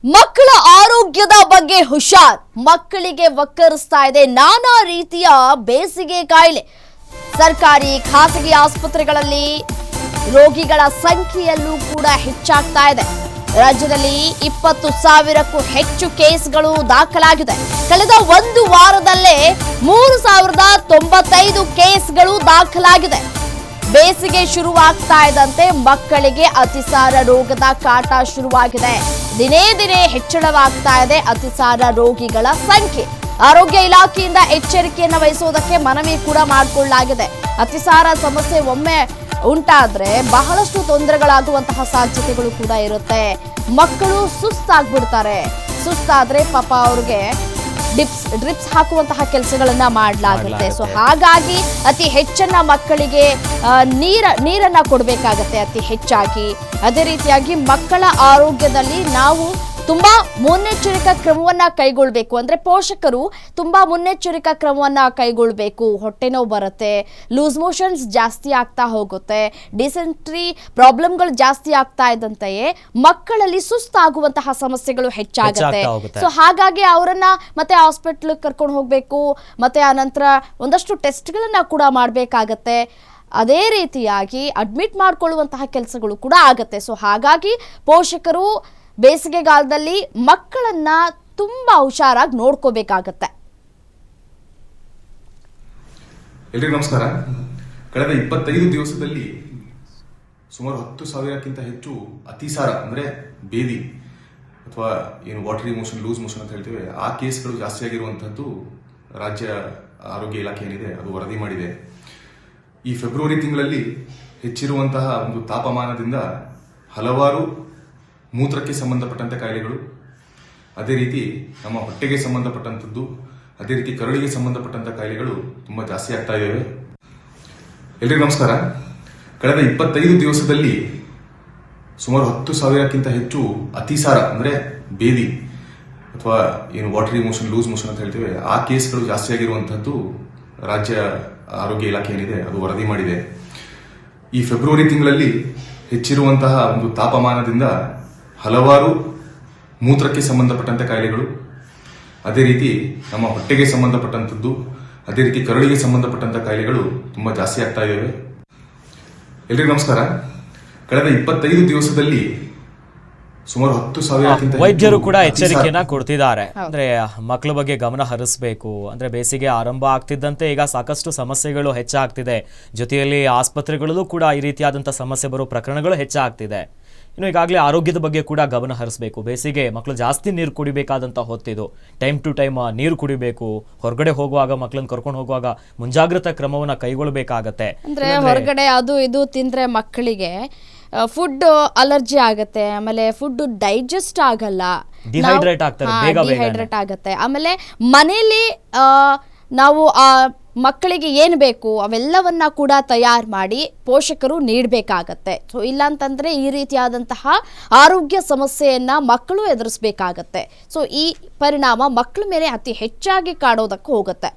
ಮಕ್ಕಳ ಆರೋಗ್ಯದ ಬಗ್ಗೆ ಹುಷಾರ್. ಮಕ್ಕಳಿಗೆ ವಕ್ಕರಿಸ್ತಾ ಇದೆ ನಾನಾ ರೀತಿಯ ಬೇಸಿಗೆ ಕಾಯಿಲೆ. ಸರ್ಕಾರಿ ಖಾಸಗಿ ಆಸ್ಪತ್ರೆಗಳಲ್ಲಿ ರೋಗಿಗಳ ಸಂಖ್ಯೆಯಲ್ಲೂ ಕೂಡ ಹೆಚ್ಚಾಗ್ತಾ ಇದೆ. ರಾಜ್ಯದಲ್ಲಿ 20,000ಕ್ಕೂ ಹೆಚ್ಚು ಕೇಸ್ಗಳು ದಾಖಲಾಗಿದೆ. ಕಳೆದ ಒಂದು ವಾರದಲ್ಲೇ 3,095 ಕೇಸ್ಗಳು ದಾಖಲಾಗಿದೆ. ಬೇಸಿಗೆ ಶುರುವಾಗ್ತಾ ಇದ್ದಂತೆ ಮಕ್ಕಳಿಗೆ ಅತಿಸಾರ ರೋಗದ ಕಾಟ ಶುರುವಾಗಿದೆ. ದಿನೇ ದಿನೇ ಹೆಚ್ಚಳವಾಗ್ತಾ ಇದೆ ಅತಿಸಾರ ರೋಗಿಗಳ ಸಂಖ್ಯೆ. ಆರೋಗ್ಯ ಇಲಾಖೆಯಿಂದ ಎಚ್ಚರಿಕೆಯನ್ನು ವಹಿಸುವುದಕ್ಕೆ ಮನವಿ ಕೂಡ ಮಾಡಿಕೊಳ್ಳಲಾಗಿದೆ. ಅತಿಸಾರ ಸಮಸ್ಯೆ ಒಮ್ಮೆ ಉಂಟಾದ್ರೆ ಬಹಳಷ್ಟು ತೊಂದರೆಗಳಾಗುವಂತಹ ಸಾಧ್ಯತೆಗಳು ಕೂಡ ಇರುತ್ತೆ. ಮಕ್ಕಳು ಸುಸ್ತಾಗ್ಬಿಡ್ತಾರೆ. ಸುಸ್ತಾದ್ರೆ ಪಾಪ ಅವ್ರಿಗೆ ಡ್ರಿಪ್ಸ್ ಹಾಕುವಂತಹ ಕೆಲಸಗಳನ್ನ ಮಾಡಲಾಗುತ್ತೆ. ಸೊ ಹಾಗಾಗಿ ಅತಿ ಹೆಚ್ಚನ್ನ ಮಕ್ಕಳಿಗೆ ನೀರನ್ನ ಕೊಡಬೇಕಾಗತ್ತೆ ಅತಿ ಹೆಚ್ಚಾಗಿ. ಅದೇ ರೀತಿಯಾಗಿ ಮಕ್ಕಳ ಆರೋಗ್ಯದಲ್ಲಿ ನಾವು ತುಂಬಾ ಮುನ್ನೆಚ್ಚರಿಕಾ ಕ್ರಮವನ್ನ ಕೈಗೊಳ್ಳಬೇಕು. ಅಂದ್ರೆ ಪೋಷಕರು ತುಂಬಾ ಮುನ್ನೆಚ್ಚರಿಕಾ ಕ್ರಮವನ್ನ ಕೈಗೊಳ್ಳಬೇಕು. ಹೊಟ್ಟೆ ನೋವು ಬರುತ್ತೆ, ಲೂಸ್ ಮೋಷನ್ಸ್ ಜಾಸ್ತಿ ಆಗ್ತಾ ಹೋಗುತ್ತೆ, ಡಿಸೆಂಟ್ರಿ ಪ್ರಾಬ್ಲಮ್ಗಳು ಜಾಸ್ತಿ ಆಗ್ತಾ ಇದ್ದಂತೆಯೇ ಮಕ್ಕಳಲ್ಲಿ ಸುಸ್ತಾಗುವಂತಹ ಸಮಸ್ಯೆಗಳು ಹೆಚ್ಚಾಗುತ್ತೆ. ಸೊ ಹಾಗಾಗಿ ಅವರನ್ನ ಮತ್ತೆ ಹಾಸ್ಪಿಟಲ್ ಕರ್ಕೊಂಡು ಹೋಗ್ಬೇಕು. ಮತ್ತೆ ಆ ನಂತರ ಒಂದಷ್ಟು ಟೆಸ್ಟ್ಗಳನ್ನ ಕೂಡ ಮಾಡಬೇಕಾಗತ್ತೆ. ಅದೇ ರೀತಿಯಾಗಿ ಅಡ್ಮಿಟ್ ಮಾಡ್ಕೊಳ್ಳುವಂತಹ ಕೆಲಸಗಳು ಕೂಡ ಆಗತ್ತೆ. ಸೊ ಹಾಗಾಗಿ ಪೋಷಕರು ಬೇಸಿಗೆಗಾಲದಲ್ಲಿ ಮಕ್ಕಳನ್ನ ತುಂಬಾ ಹುಷಾರಾಗಿ ನೋಡ್ಕೋಬೇಕಾಗತ್ತೆ. ಎಲ್ರಿಗೂ ನಮಸ್ಕಾರ. ಕಳೆದ 25 ದಿವಸದಲ್ಲಿ ಸುಮಾರು 10,000ಕ್ಕಿಂತ ಹೆಚ್ಚು ಅತಿಸಾರ ಅಂದ್ರೆ ಬೇದಿ ಅಥವಾ ಏನು ವಾಟರಿ ಮೋಷನ್, ಲೂಸ್ ಮೋಷನ್ ಅಂತ ಹೇಳ್ತೇವೆ, ಆ ಕೇಸ್ಗಳು ಜಾಸ್ತಿ ಆಗಿರುವಂತಹದ್ದು ರಾಜ್ಯ ಆರೋಗ್ಯ ಇಲಾಖೆ ಏನಿದೆ ಅದು ವರದಿ ಮಾಡಿದೆ. ಈ ಫೆಬ್ರವರಿ ತಿಂಗಳಲ್ಲಿ ಹೆಚ್ಚಿರುವಂತಹ ಒಂದು ತಾಪಮಾನದಿಂದ ಹಲವಾರು ಮೂತ್ರಕ್ಕೆ ಸಂಬಂಧಪಟ್ಟಂತ ಕಾಯಿಲೆಗಳು, ಅದೇ ರೀತಿ ನಮ್ಮ ಹೊಟ್ಟೆಗೆ ಸಂಬಂಧಪಟ್ಟಂಥದ್ದು, ಅದೇ ರೀತಿ ಕರಳಿಗೆ ಸಂಬಂಧಪಟ್ಟಂತ ಕಾಯಿಲೆಗಳು ತುಂಬಾ ಜಾಸ್ತಿ ಆಗ್ತಾ ಇದ್ದಾವೆ. ಎಲ್ರಿಗೂ ನಮಸ್ಕಾರ. ಕಳೆದ 25 ದಿವಸದಲ್ಲಿ ಸುಮಾರು 10,000ಕ್ಕಿಂತ ಹೆಚ್ಚು ಅತಿಸಾರ ಅಂದ್ರೆ ಬೇದಿ ಅಥವಾ ಏನು ವಾಟರಿ ಮೋಷನ್, ಲೂಸ್ ಮೋಷನ್ ಅಂತ ಹೇಳ್ತೇವೆ, ಆ ಕೇಸ್ಗಳು ಜಾಸ್ತಿ ಆಗಿರುವಂತಹದ್ದು ರಾಜ್ಯ ಆರೋಗ್ಯ ಇಲಾಖೆ ಏನಿದೆ ಅದು ವರದಿ ಮಾಡಿದೆ. ಈ ಫೆಬ್ರವರಿ ತಿಂಗಳಲ್ಲಿ ಹೆಚ್ಚಿರುವಂತಹ ಒಂದು ತಾಪಮಾನದಿಂದ ಹಲವಾರು ಮೂತ್ರಕ್ಕೆ ಸಂಬಂಧಪಟ್ಟಂತ ಕಾಯಿಲೆಗಳು, ಅದೇ ರೀತಿ ನಮ್ಮ ಹೊಟ್ಟೆಗೆ ಸಂಬಂಧಪಟ್ಟಂಥದ್ದು, ಅದೇ ರೀತಿ ಕರಳಿಗೆ ಸಂಬಂಧಪಟ್ಟಂತ ಕಾಯಿಲೆಗಳು ತುಂಬಾ ಜಾಸ್ತಿ ಆಗ್ತಾ ಇದ್ದಾವೆ. ಎಲ್ರಿಗೂ ನಮಸ್ಕಾರ. ಕಳೆದ 25 ದಿವಸದಲ್ಲಿ ಸುಮಾರು 10,000ಕ್ಕಿಂತ ವೈದ್ಯರು ಕೂಡ ಎಚ್ಚರಿಕೆಯನ್ನ ಕೊಡ್ತಿದ್ದಾರೆ. ಅಂದ್ರೆ ಮಕ್ಕಳ ಬಗ್ಗೆ ಗಮನ ಹರಿಸಬೇಕು. ಅಂದ್ರೆ ಬೇಸಿಗೆ ಆರಂಭ ಆಗ್ತಿದ್ದಂತೆ ಈಗ ಸಾಕಷ್ಟು ಸಮಸ್ಯೆಗಳು ಹೆಚ್ಚಾಗ್ತಿದೆ. ಜೊತೆಯಲ್ಲಿ ಆಸ್ಪತ್ರೆಗಳಲ್ಲೂ ಕೂಡ ಈ ರೀತಿಯಾದಂತಹ ಸಮಸ್ಯೆ ಬರೋ ಪ್ರಕರಣಗಳು ಹೆಚ್ಚಾಗ್ತಿದೆ. ಇನ್ನು ಈಗಾಗಲೇ ಆರೋಗ್ಯದ ಬಗ್ಗೆ ಕೂಡ ಗಮನ ಹರಿಸಬೇಕು. ಬೇಸಿಗೆ ಮಕ್ಕಳು ಜಾಸ್ತಿ ನೀರು ಕುಡಿಬೇಕಾದಂತ ಹೊತ್ತಿದು. ಟೈಮ್ ಟು ಟೈಮ್ ನೀರು ಕುಡಿಬೇಕು. ಹೊರಗಡೆ ಹೋಗುವಾಗ ಮಕ್ಕಳನ್ನ ಕರ್ಕೊಂಡು ಹೋಗುವಾಗ ಮುಂಜಾಗ್ರತಾ ಕ್ರಮವನ್ನ ಕೈಗೊಳ್ಳಬೇಕಾಗತ್ತೆ. ಅಂದ್ರೆ ಹೊರಗಡೆ ಅದು ಇದು ತಿಂದ್ರೆ ಮಕ್ಕಳಿಗೆ ಫುಡ್ ಅಲರ್ಜಿ ಆಗತ್ತೆ. ಆಮೇಲೆ ಫುಡ್ ಡೈಜೆಸ್ಟ್ ಆಗಲ್ಲ, ಡಿಹೈಡ್ರೇಟ್ ಆಗ್ತಾರೆ, ಡಿಹೈಡ್ರೇಟ್ ಆಗತ್ತೆ. ಆಮೇಲೆ ಮನೇಲಿ ನಾವು ಮಕ್ಕಳಿಗೆ ಏನು ಬೇಕು ಅವೆಲ್ಲವನ್ನ ಕೂಡ ತಯಾರು ಮಾಡಿ ಪೋಷಕರು ನೀಡಬೇಕಾಗತ್ತೆ. ಸೊ ಇಲ್ಲಾಂತಂದ್ರೆ ಈ ರೀತಿಯಾದಂತಹ ಆರೋಗ್ಯ ಸಮಸ್ಯೆಯನ್ನ ಮಕ್ಕಳು ಎದುರಿಸಬೇಕಾಗತ್ತೆ. ಸೊ ಈ ಪರಿಣಾಮ ಮಕ್ಕಳ ಮೇಲೆ ಅತಿ ಹೆಚ್ಚಾಗಿ ಕಾಡೋದಕ್ಕೆ ಹೋಗುತ್ತೆ.